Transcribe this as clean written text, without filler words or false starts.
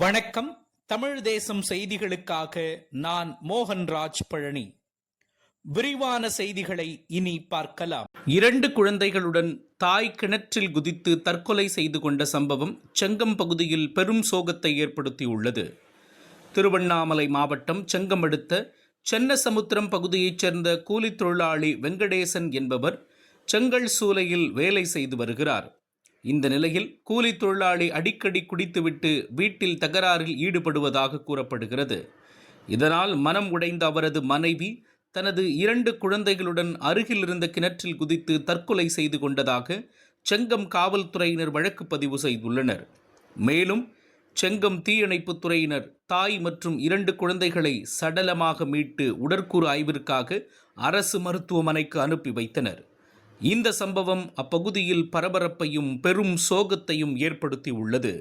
வணக்கம். தமிழ் தேசம் செய்திகளுக்காக நான் மோகன்ராஜ் பழனி. விரிவான செய்திகளை இனி பார்க்கலாம். 2 குழந்தைகளுடன் தாய் கிணற்றில் குதித்து தற்கொலை செய்து கொண்ட சம்பவம் செங்கம் பகுதியில் பெரும் சோகத்தை ஏற்படுத்தியுள்ளது. திருவண்ணாமலை மாவட்டம் செங்கம் அடுத்த சென்னசமுத்திரம் பகுதியைச் சேர்ந்த கூலி தொழிலாளி வெங்கடேசன் என்பவர் செங்கல் சூளையில் வேலை செய்து வருகிறார். இந்த நிலையில் கூலி தொழிலாளி அடிக்கடி குடித்துவிட்டு வீட்டில் தகராறில் ஈடுபடுவதாக கூறப்படுகிறது. இதனால் மனம் உடைந்த அவரது மனைவி தனது 2 குழந்தைகளுடன் அருகில் இருந்த கிணற்றில் குதித்து தற்கொலை செய்து கொண்டதாக செங்கம் காவல்துறையினர் வழக்கு பதிவு செய்துள்ளனர். மேலும் செங்கம் தீயணைப்புத் துறையினர் தாய் மற்றும் 2 குழந்தைகளை சடலமாக மீட்டு உடற்கூறு ஆய்விற்காக அரசு மருத்துவமனைக்கு அனுப்பி வைத்தனர். இந்த சம்பவம் அப்பகுதியில் பரபரப்பையும் பெரும் சோகத்தையும் ஏற்படுத்தி உள்ளது.